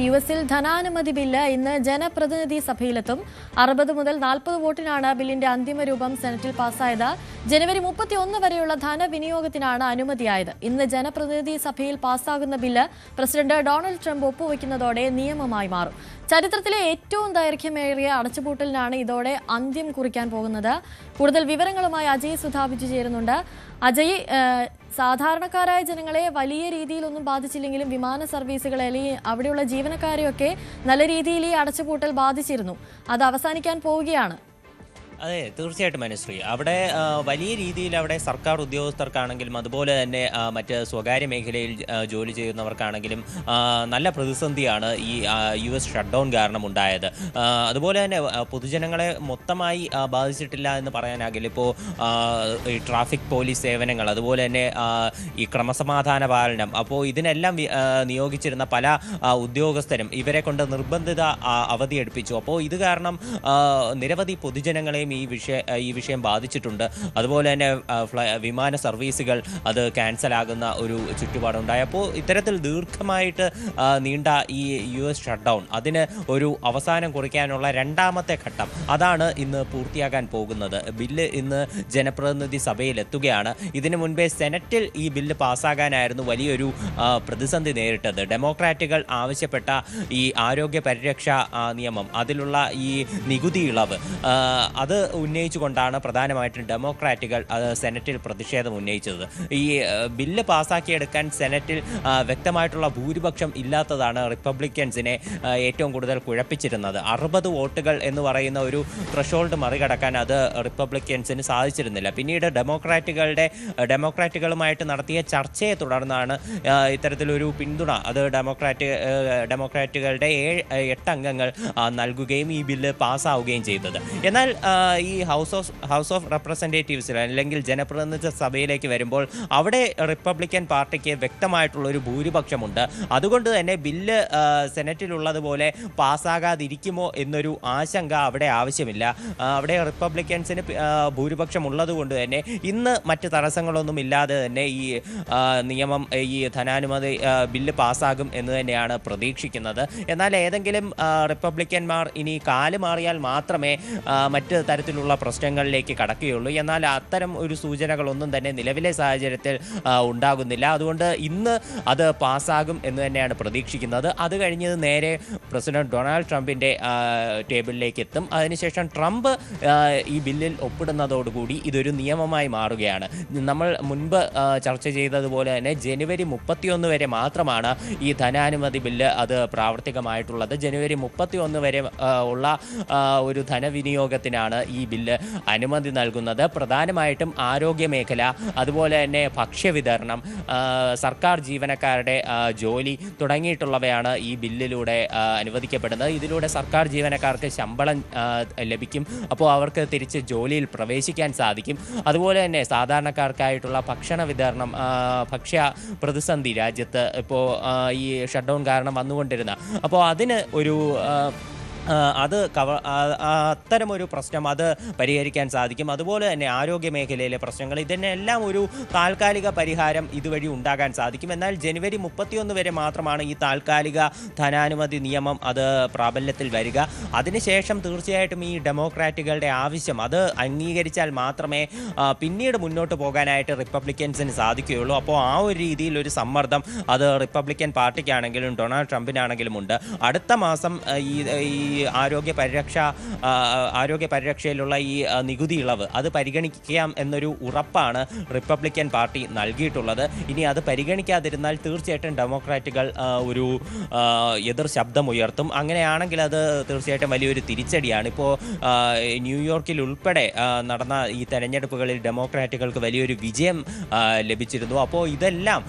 യുഎസിൽ ധനാനുമതി ബില്ല് ഇന്ന് ജനപ്രതിനിധി സഭയിലെത്തും. 60 മുതൽ 40 വോട്ടിനാണ് ബില്ലിന്റെ അന്തിമ രൂപം സെനറ്റിൽ പാസായത്. ജനുവരി 31 വരെയുള്ള ധനവിനിയോഗത്തിനാണ് അനുമതിയായത്. ഇന്ന് ജനപ്രതിനിധി സഭയിൽ പാസാകുന്ന ബില്ല് പ്രസിഡന്റ് ഡൊണാൾഡ് ട്രംപ് ഒപ്പുവെക്കുന്നതോടെ നിയമമായി മാറും. ചരിത്രത്തിലെ ഏറ്റവും ദൈർഘ്യമേറിയ അടച്ചുപൂട്ടലിനാണ് ഇതോടെ അന്ത്യം കുറിക്കാൻ പോകുന്നത്. കൂടുതൽ വിവരങ്ങളുമായി അജയ് സുധാബിജു ചേരുന്നുണ്ട്. അജയ്, സാധാരണക്കാരായ ജനങ്ങളെ വലിയ രീതിയിലൊന്നും ബാധിച്ചില്ലെങ്കിലും വിമാന സർവീസുകളെ അല്ലെങ്കിൽ അവിടെയുള്ള ജീവനക്കാരെയൊക്കെ നല്ല രീതിയിൽ ഈ അടച്ചുപൂട്ടൽ ബാധിച്ചിരുന്നു. അത് അവസാനിക്കാൻ പോവുകയാണ്. അതെ, തീർച്ചയായിട്ടും അനുശ്രീ. അവിടെ വലിയ രീതിയിൽ അവിടെ സർക്കാർ ഉദ്യോഗസ്ഥർക്കാണെങ്കിലും അതുപോലെ തന്നെ മറ്റ് സ്വകാര്യ മേഖലയിൽ ജോലി ചെയ്യുന്നവർക്കാണെങ്കിലും നല്ല പ്രതിസന്ധിയാണ് ഈ US ഷട്ട് ഡൗൺ കാരണം ഉണ്ടായത്. അതുപോലെ തന്നെ പൊതുജനങ്ങളെ മൊത്തമായി ബാധിച്ചിട്ടില്ല എന്ന് പറയാനാകില്ല. ഇപ്പോൾ ഈ ട്രാഫിക് പോലീസ് സേവനങ്ങൾ, അതുപോലെ തന്നെ ഈ ക്രമസമാധാന പാലനം, അപ്പോൾ ഇതിനെല്ലാം നിയോഗിച്ചിരുന്ന പല ഉദ്യോഗസ്ഥരും ഇവരെ കൊണ്ട് നിർബന്ധിത അവധിയെടുപ്പിച്ചു. അപ്പോൾ ഇത് കാരണം നിരവധി പൊതുജനങ്ങളെ ഈ വിഷയം ബാധിച്ചിട്ടുണ്ട്. അതുപോലെ തന്നെ വിമാന സർവീസുകൾ അത് ക്യാൻസലാകുന്ന ഒരു ചുറ്റുപാടുണ്ടായി. അപ്പോൾ ഇത്തരത്തിൽ ദീർഘമായിട്ട് നീണ്ട ഈ US ഷട്ട് ഡൗൺ അതിന് ഒരു അവസാനം കുറിക്കാനുള്ള രണ്ടാമത്തെ ഘട്ടം അതാണ് ഇന്ന് പൂർത്തിയാകാൻ പോകുന്നത്. ബില്ല് ഇന്ന് ജനപ്രതിനിധി സഭയിൽ എത്തുകയാണ്. ഇതിനു മുൻപേ സെനറ്റിൽ ഈ ബില്ല് പാസ്സാകാനായിരുന്നു വലിയൊരു പ്രതിസന്ധി നേരിട്ടത്. ഡെമോക്രാറ്റുകൾ ആവശ്യപ്പെട്ട ഈ ആരോഗ്യ പരിരക്ഷാ നിയമം, അതിലുള്ള ഈ നികുതി ഇളവ്, അത് ഉന്നയിച്ചുകൊണ്ടാണ് പ്രധാനമായിട്ടും ഡെമോക്രാറ്റുകൾ സെനറ്റിൽ പ്രതിഷേധം ഉന്നയിച്ചത്. ഈ ബില്ല് പാസ്സാക്കിയെടുക്കാൻ സെനറ്റിൽ വ്യക്തമായിട്ടുള്ള ഭൂരിപക്ഷം ഇല്ലാത്തതാണ് റിപ്പബ്ലിക്കൻസിനെ ഏറ്റവും കൂടുതൽ കുഴപ്പിച്ചിരുന്നത്. 60 വോട്ടുകൾ എന്ന് പറയുന്ന ഒരു ത്രഷോൾഡ് മറികടക്കാൻ അത് റിപ്പബ്ലിക്കൻസിന് സാധിച്ചിരുന്നില്ല. പിന്നീട് ഡെമോക്രാറ്റുകളുമായിട്ട് നടത്തിയ ചർച്ചയെ തുടർന്നാണ് ഇത്തരത്തിലൊരു പിന്തുണ അത് ഡെമോക്രാറ്റുകളുടെ 8 അംഗങ്ങൾ നൽകുകയും ഈ ബില്ല് പാസ്സാവുകയും ചെയ്തത്. എന്നാൽ ഈ ഹൗസ് ഓഫ് റെപ്രസെൻറ്റേറ്റീവ്സിൽ അല്ലെങ്കിൽ ജനപ്രതിനിധി സഭയിലേക്ക് വരുമ്പോൾ അവിടെ റിപ്പബ്ലിക്കൻ പാർട്ടിക്ക് വ്യക്തമായിട്ടുള്ളൊരു ഭൂരിപക്ഷമുണ്ട്. അതുകൊണ്ട് തന്നെ ബില്ല് സെനറ്റിലുള്ളതുപോലെ പാസ്സാകാതിരിക്കുമോ എന്നൊരു ആശങ്ക അവിടെ ആവശ്യമില്ല. അവിടെ റിപ്പബ്ലിക്കൻസിന് ഭൂരിപക്ഷം ഉള്ളതുകൊണ്ട് തന്നെ ഇന്ന് മറ്റ് തടസ്സങ്ങളൊന്നും ഇല്ലാതെ തന്നെ ഈ നിയമം, ഈ ധനാനുമതി ബില്ല് പാസ്സാകും എന്ന് തന്നെയാണ് പ്രതീക്ഷിക്കുന്നത്. എന്നാൽ ഏതെങ്കിലും റിപ്പബ്ലിക്കന്മാർ ഇനി കാല് മാറിയാൽ മാത്രമേ മറ്റ് തരത്തിലുള്ള പ്രശ്നങ്ങളിലേക്ക് കടക്കുകയുള്ളൂ. എന്നാൽ അത്തരം ഒരു സൂചനകളൊന്നും തന്നെ നിലവിലെ സാഹചര്യത്തിൽ ഉണ്ടാകുന്നില്ല. അതുകൊണ്ട് ഇന്ന് അത് പാസ്സാകും എന്ന് തന്നെയാണ് പ്രതീക്ഷിക്കുന്നത്. അത് കഴിഞ്ഞ് നേരെ പ്രസിഡന്റ് ഡൊണാൾഡ് ട്രംപിൻ്റെ ടേബിളിലേക്ക് എത്തും. അതിനുശേഷം ട്രംപ് ഈ ബില്ലിൽ ഒപ്പിടുന്നതോടുകൂടി ഇതൊരു നിയമമായി മാറുകയാണ്. നമ്മൾ മുൻപ് ചർച്ച ചെയ്തതുപോലെ തന്നെ ജനുവരി 31 വരെ മാത്രമാണ് ഈ ധനാനുമതി ബില്ല് അത് പ്രാവർത്തികമായിട്ടുള്ളത്. ജനുവരി 31 വരെ ഉള്ള ഒരു ധനവിനിയോഗത്തിനാണ് ഈ ബില്ല് അനുമതി നൽകുന്നത്. പ്രധാനമായിട്ടും ആരോഗ്യ മേഖല, അതുപോലെ തന്നെ ഭക്ഷ്യവിതരണം, സർക്കാർ ജീവനക്കാരുടെ ജോലി തുടങ്ങിയിട്ടുള്ളവയാണ് ഈ ബില്ലിലൂടെ അനുവദിക്കപ്പെടുന്നത്. ഇതിലൂടെ സർക്കാർ ജീവനക്കാർക്ക് ശമ്പളം ലഭിക്കും. അപ്പോൾ അവർക്ക് തിരിച്ച് ജോലിയിൽ പ്രവേശിക്കാൻ സാധിക്കും. അതുപോലെ തന്നെ സാധാരണക്കാർക്കായിട്ടുള്ള ഭക്ഷണ വിതരണം, ഭക്ഷ്യ പ്രതിസന്ധി രാജ്യത്ത് ഇപ്പോൾ ഈ ഷട്ട് ഡൗൺ കാരണം വന്നുകൊണ്ടിരുന്ന, അപ്പോൾ അതിന് ഒരു അത്തരമൊരു പ്രശ്നം അത് പരിഹരിക്കാൻ സാധിക്കും. അതുപോലെ തന്നെ ആരോഗ്യ മേഖലയിലെ പ്രശ്നങ്ങൾ, ഇതിനെല്ലാം ഒരു താൽക്കാലിക പരിഹാരം ഇതുവഴി ഉണ്ടാകാൻ സാധിക്കും. എന്നാൽ ജനുവരി 31 വരെ മാത്രമാണ് ഈ താൽക്കാലിക ധനാനുമതി നിയമം അത് പ്രാബല്യത്തിൽ വരിക. അതിനുശേഷം തീർച്ചയായിട്ടും ഈ ഡെമോക്രാറ്റുകളുടെ ആവശ്യം അത് അംഗീകരിച്ചാൽ മാത്രമേ പിന്നീട് മുന്നോട്ട് പോകാനായിട്ട് റിപ്പബ്ലിക്കൻസിന് സാധിക്കുകയുള്ളൂ. അപ്പോൾ ആ ഒരു രീതിയിൽ ഒരു സമ്മർദ്ദം അത് റിപ്പബ്ലിക്കൻ പാർട്ടിക്കാണെങ്കിലും ഡൊണാൾഡ് ട്രംപിനാണെങ്കിലും ഉണ്ട്. അടുത്ത മാസം ഈ ആരോഗ്യ പരിരക്ഷയിലുള്ള ഈ നികുതി ഇളവ് അത് പരിഗണിക്കാം എന്നൊരു ഉറപ്പാണ് റിപ്പബ്ലിക്കൻ പാർട്ടി നൽകിയിട്ടുള്ളത്. ഇനി അത് പരിഗണിക്കാതിരുന്നാൽ തീർച്ചയായിട്ടും ഡെമോക്രാറ്റുകൾ ഒരു എതിർ ശബ്ദം ഉയർത്തും. അങ്ങനെയാണെങ്കിൽ അത് തീർച്ചയായിട്ടും വലിയൊരു തിരിച്ചടിയാണ്. ഇപ്പോൾ ന്യൂയോർക്കിൽ ഉൾപ്പെടെ നടന്ന ഈ തെരഞ്ഞെടുപ്പുകളിൽ ഡെമോക്രാറ്റുകൾക്ക് വലിയൊരു വിജയം ലഭിച്ചിരുന്നു. അപ്പോൾ ഇതെല്ലാം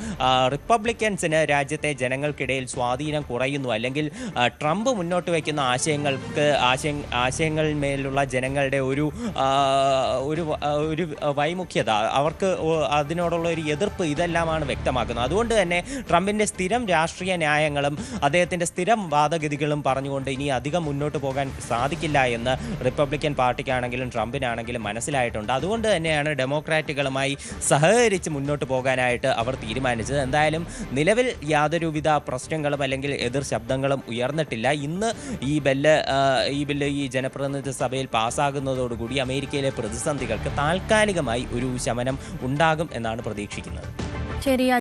റിപ്പബ്ലിക്കൻസിന് രാജ്യത്തെ ജനങ്ങൾക്കിടയിൽ സ്വാധീനം കുറയുന്നു, അല്ലെങ്കിൽ ട്രംപ് മുന്നോട്ട് വയ്ക്കുന്ന ആശയങ്ങൾ ആശയങ്ങളിന്മേലുള്ള ജനങ്ങളുടെ ഒരു വൈമുഖ്യത, അവർക്ക് അതിനോടുള്ള ഒരു എതിർപ്പ്, ഇതെല്ലാമാണ് വ്യക്തമാക്കുന്നത്. അതുകൊണ്ട് തന്നെ ട്രംപിൻ്റെ സ്ഥിരം രാഷ്ട്രീയ ന്യായങ്ങളും അദ്ദേഹത്തിൻ്റെ സ്ഥിരം വാദഗതികളും പറഞ്ഞുകൊണ്ട് ഇനി അധികം മുന്നോട്ട് പോകാൻ സാധിക്കില്ല എന്ന് റിപ്പബ്ലിക്കൻ പാർട്ടിക്കാണെങ്കിലും ട്രംപിനാണെങ്കിലും മനസ്സിലായിട്ടുണ്ട്. അതുകൊണ്ട് തന്നെയാണ് ഡെമോക്രാറ്റുകളുമായി സഹകരിച്ച് മുന്നോട്ട് പോകാനായിട്ട് അവർ തീരുമാനിച്ചത്. എന്തായാലും നിലവിൽ യാതൊരുവിധ പ്രശ്നങ്ങളും അല്ലെങ്കിൽ എതിർ ശബ്ദങ്ങളും ഉയർന്നിട്ടില്ല. ഇന്ന് ഈ ബില്ല് ഈ ജനപ്രതിനിധി സഭയിൽ പാസ്സാകുന്നതോടുകൂടി അമേരിക്കയിലെ പ്രതിസന്ധികൾക്ക് താൽക്കാലികമായി ഒരു ശമനം ഉണ്ടാകും എന്നാണ് പ്രതീക്ഷിക്കുന്നത്. ശരി.